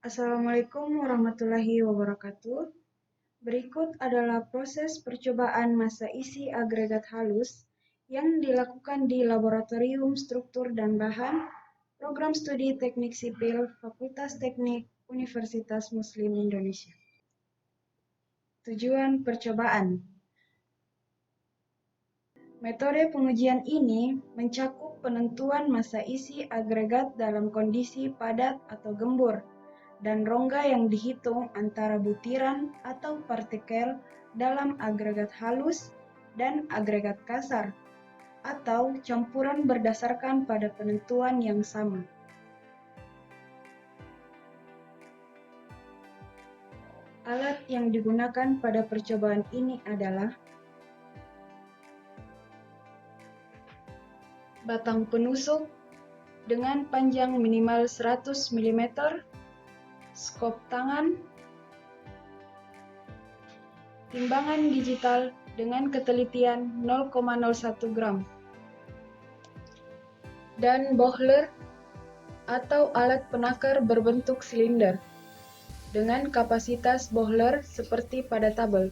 Assalamualaikum warahmatullahi wabarakatuh. Berikut adalah proses percobaan massa isi agregat halus yang dilakukan di Laboratorium Struktur dan Bahan, Program Studi Teknik Sipil, Fakultas Teknik, Universitas Muslim Indonesia. Tujuan percobaan. Metode pengujian ini mencakup penentuan massa isi agregat dalam kondisi padat atau gembur, dan rongga yang dihitung antara butiran atau partikel dalam agregat halus dan agregat kasar, atau campuran berdasarkan pada penentuan yang sama. Alat yang digunakan pada percobaan ini adalah batang penusuk dengan panjang minimal 100 mm, skop tangan, timbangan digital dengan ketelitian 0,01 gram, dan bohler atau alat penakar berbentuk silinder dengan kapasitas bohler seperti pada tabel.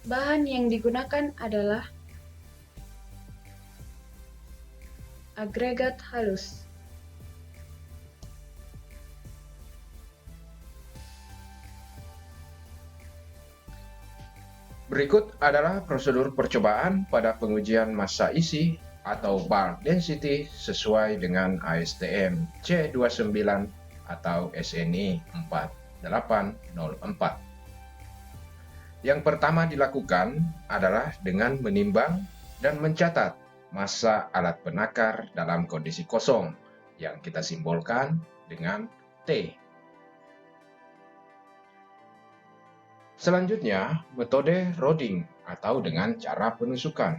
Bahan yang digunakan adalah agregat halus. Berikut adalah prosedur percobaan pada pengujian massa isi atau bulk density sesuai dengan ASTM C29 atau SNI 4804. Yang pertama dilakukan adalah dengan menimbang dan mencatat massa alat penakar dalam kondisi kosong yang kita simbolkan dengan T. Selanjutnya, metode roding atau dengan cara penusukan.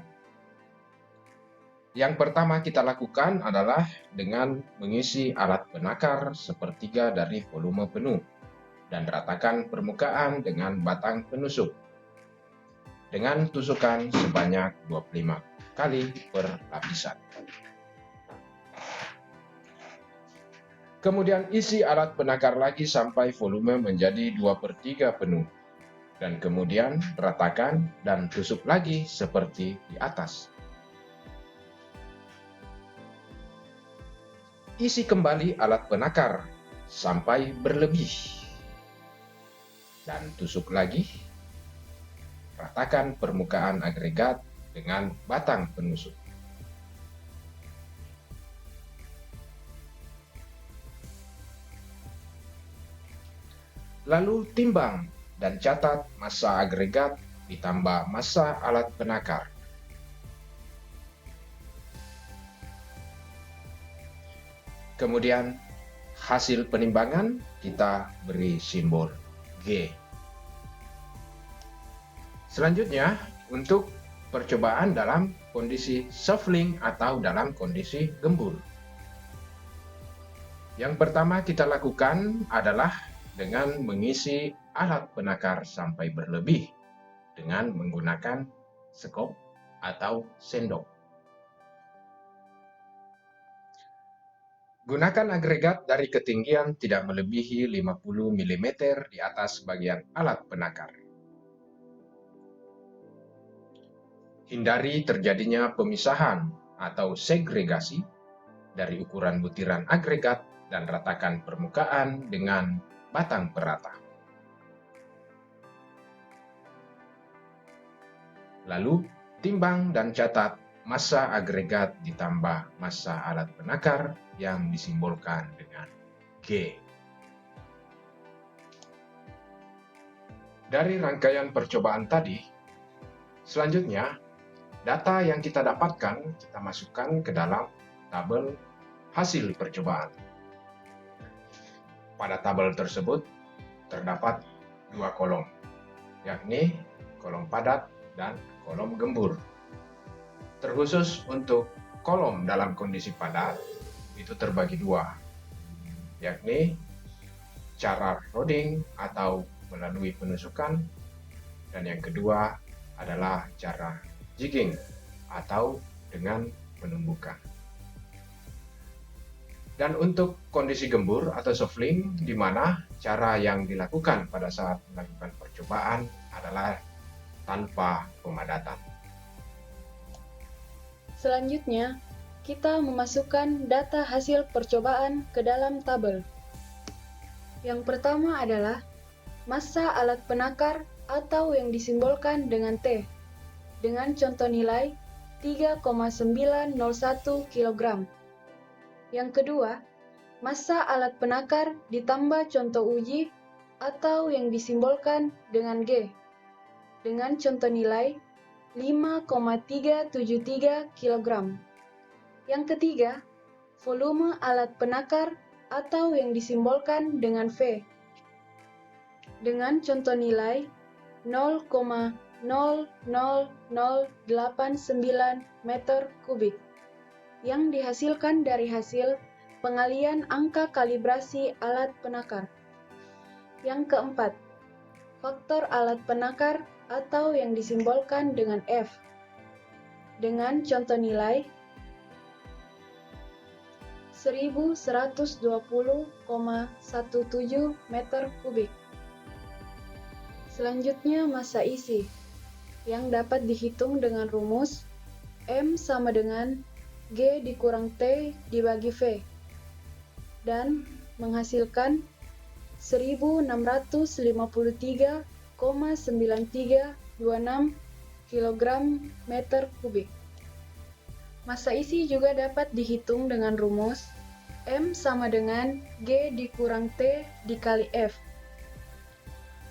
Yang pertama kita lakukan adalah dengan mengisi alat penakar sepertiga dari volume penuh dan ratakan permukaan dengan batang penusuk dengan tusukan sebanyak 25 kali per lapisan. Kemudian isi alat penakar lagi sampai volume menjadi 2/3 penuh. Dan kemudian ratakan dan tusuk lagi seperti di atas. Isi kembali alat penakar sampai berlebih. Dan tusuk lagi. Ratakan permukaan agregat dengan batang penusuk. Lalu timbang dan catat massa agregat ditambah massa alat penakar. Kemudian hasil penimbangan kita beri simbol G. Selanjutnya, untuk percobaan dalam kondisi shuffling atau dalam kondisi gembur. Yang pertama kita lakukan adalah dengan mengisi alat penakar sampai berlebih dengan menggunakan skop atau sendok. Gunakan agregat dari ketinggian tidak melebihi 50 mm di atas bagian alat penakar. Hindari terjadinya pemisahan atau segregasi dari ukuran butiran agregat dan ratakan permukaan dengan batang perata. Lalu, timbang dan catat massa agregat ditambah massa alat penakar yang disimbolkan dengan G. Dari rangkaian percobaan tadi, selanjutnya, data yang kita dapatkan kita masukkan ke dalam tabel hasil percobaan. Pada tabel tersebut terdapat dua kolom, yakni kolom padat dan kolom gembur. Terkhusus untuk kolom dalam kondisi padat, itu terbagi dua, yakni cara roding atau melalui penusukan, dan yang kedua adalah cara jigging atau dengan penumbukan. Dan untuk kondisi gembur atau shuffling, di mana cara yang dilakukan pada saat melakukan percobaan adalah tanpa pemadatan. Selanjutnya, kita memasukkan data hasil percobaan ke dalam tabel. Yang pertama adalah massa alat penakar atau yang disimbolkan dengan T, dengan contoh nilai 3,901 kg. Yang kedua, massa alat penakar ditambah contoh uji atau yang disimbolkan dengan G, dengan contoh nilai 5,373 kg. Yang ketiga, volume alat penakar atau yang disimbolkan dengan V, dengan contoh nilai 0,00089 meter kubik, yang dihasilkan dari hasil pengalian angka kalibrasi alat penakar. Yang keempat, faktor alat penakar atau yang disimbolkan dengan F, dengan contoh nilai 1120,17 meter kubik. Selanjutnya massa isi, yang dapat dihitung dengan rumus M sama dengan G dikurang T dibagi V, dan menghasilkan 1653,9326 kg meter kubik. Massa isi juga dapat dihitung dengan rumus M sama dengan G dikurang T dikali F.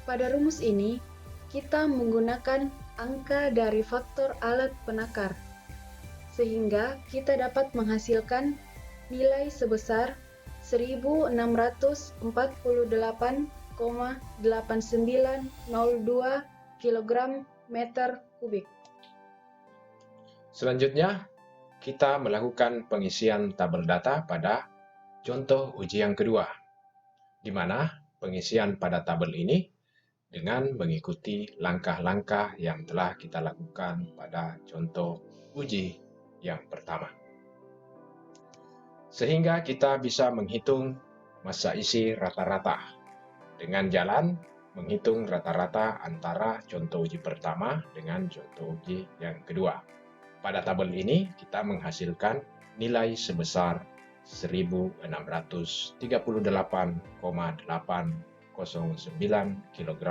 Pada rumus ini, kita menggunakan angka dari faktor alat penakar, sehingga kita dapat menghasilkan nilai sebesar 1648,8902 kg meter kubik. Selanjutnya, kita melakukan pengisian tabel data pada contoh uji yang kedua, di mana pengisian pada tabel ini dengan mengikuti langkah-langkah yang telah kita lakukan pada contoh uji yang pertama. Sehingga kita bisa menghitung massa isi rata-rata dengan jalan menghitung rata-rata antara contoh uji pertama dengan contoh uji yang kedua. Pada tabel ini kita menghasilkan nilai sebesar 1638,809 kg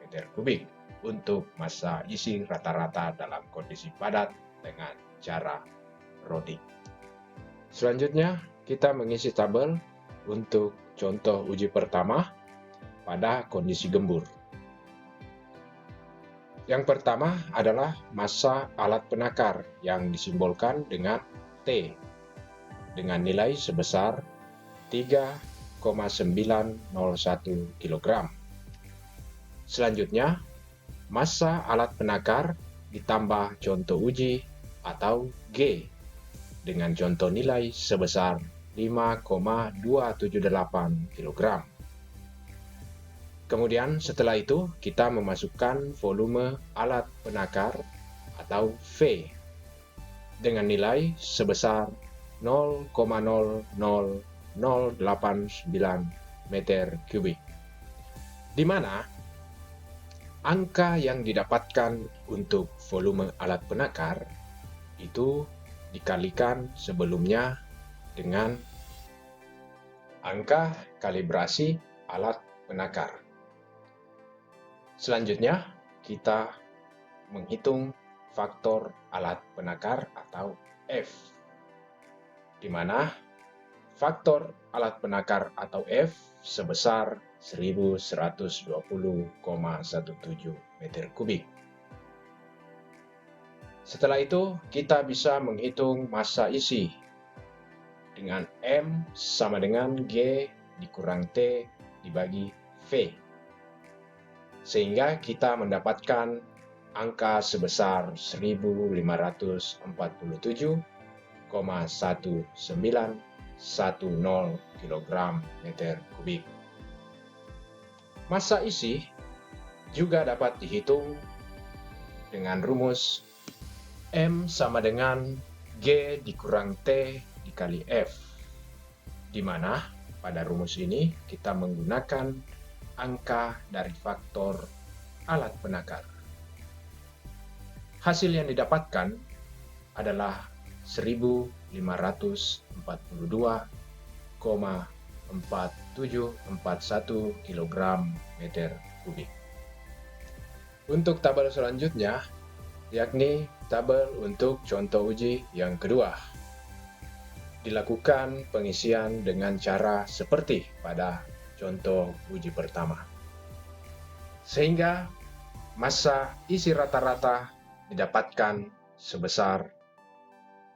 meter kubik untuk massa isi rata-rata dalam kondisi padat dengan cara Roding. Selanjutnya, kita mengisi tabel untuk contoh uji pertama pada kondisi gembur. Yang pertama adalah massa alat penakar yang disimbolkan dengan T dengan nilai sebesar 3,901 kg. Selanjutnya, massa alat penakar ditambah contoh uji atau G dengan contoh nilai sebesar 5,278 kg. Kemudian setelah itu kita memasukkan volume alat penakar atau V dengan nilai sebesar 0,00089 meter kubik, di mana angka yang didapatkan untuk volume alat penakar itu dikalikan sebelumnya dengan angka kalibrasi alat penakar. Selanjutnya, kita menghitung faktor alat penakar atau F, di mana faktor alat penakar atau F sebesar 1120,17 meter kubik. Setelah itu, kita bisa menghitung massa isi dengan M sama dengan G dikurang T dibagi V, sehingga kita mendapatkan angka sebesar 1547,1910 kg meter kubik. Massa isi juga dapat dihitung dengan rumus M sama dengan G dikurang T dikali F, di mana pada rumus ini kita menggunakan angka dari faktor alat penakar. Hasil yang didapatkan adalah 1542,4741 kg meter kubik. Untuk tabel selanjutnya, yakni tabel untuk contoh uji yang kedua. Dilakukan pengisian dengan cara seperti pada contoh uji pertama. Sehingga massa isi rata-rata didapatkan sebesar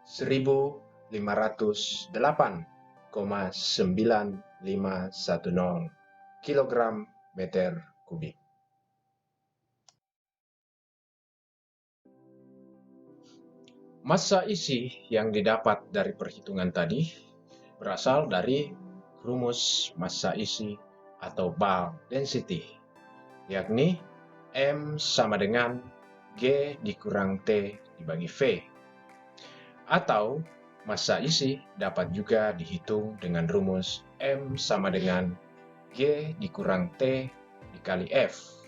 1508,9510 kg meter kubik. Massa isi yang didapat dari perhitungan tadi berasal dari rumus massa isi atau bulk density, yakni M sama dengan G dikurang T dibagi V. Atau massa isi dapat juga dihitung dengan rumus M sama dengan G dikurang T dikali F,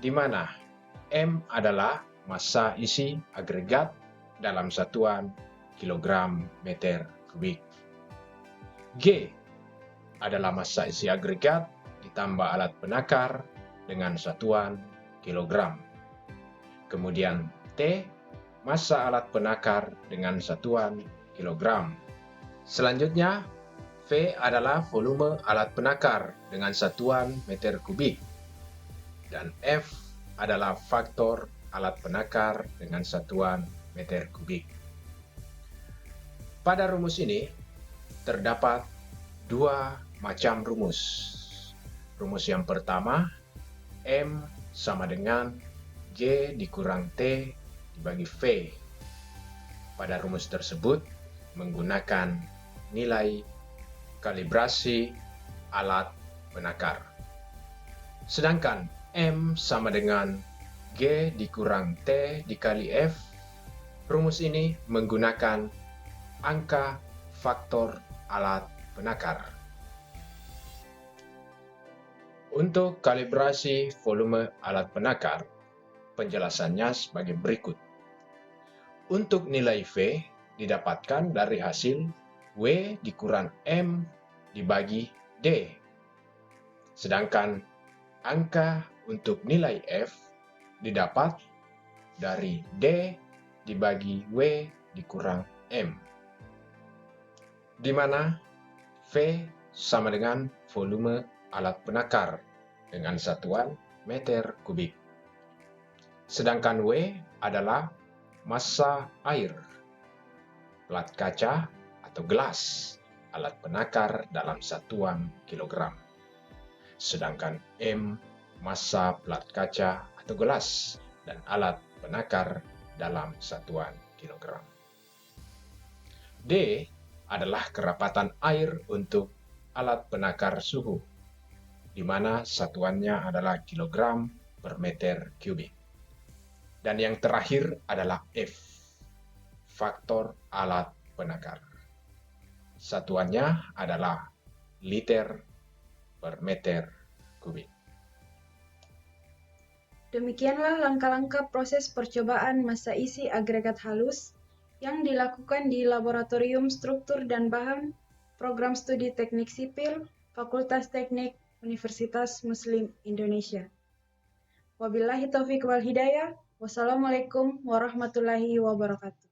di mana M adalah massa isi agregat dalam satuan kilogram meter kubik. G adalah massa isi agregat ditambah alat penakar dengan satuan kilogram. Kemudian T, massa alat penakar dengan satuan kilogram. Selanjutnya, V adalah volume alat penakar dengan satuan meter kubik. Dan F adalah faktor alat penakar dengan satuan meter kubik. Pada rumus ini terdapat dua macam rumus. Rumus yang pertama, M sama dengan G dikurang T dibagi V. Pada rumus tersebut menggunakan nilai kalibrasi alat penakar. Sedangkan M sama dengan G dikurang T dikali F, rumus ini menggunakan angka faktor alat penakar. Untuk kalibrasi volume alat penakar, penjelasannya sebagai berikut. Untuk nilai V didapatkan dari hasil W dikurang M dibagi D. Sedangkan angka untuk nilai F didapat dari D dibagi W dikurang M, di mana V sama dengan volume alat penakar dengan satuan meter kubik. Sedangkan W adalah massa air, plat kaca atau gelas, alat penakar dalam satuan kilogram. Sedangkan M, massa plat kaca atau gelas dan alat penakar dalam satuan kilogram. D adalah kerapatan air untuk alat penakar suhu, di mana satuannya adalah kilogram per meter kubik. Dan yang terakhir adalah F, faktor alat penakar. Satuannya adalah liter per meter kubik. Demikianlah langkah-langkah proses percobaan massa isi agregat halus yang dilakukan di Laboratorium Struktur dan Bahan Program Studi Teknik Sipil Fakultas Teknik Universitas Muslim Indonesia. Wabillahi taufiq wal hidayah. Wassalamualaikum warahmatullahi wabarakatuh.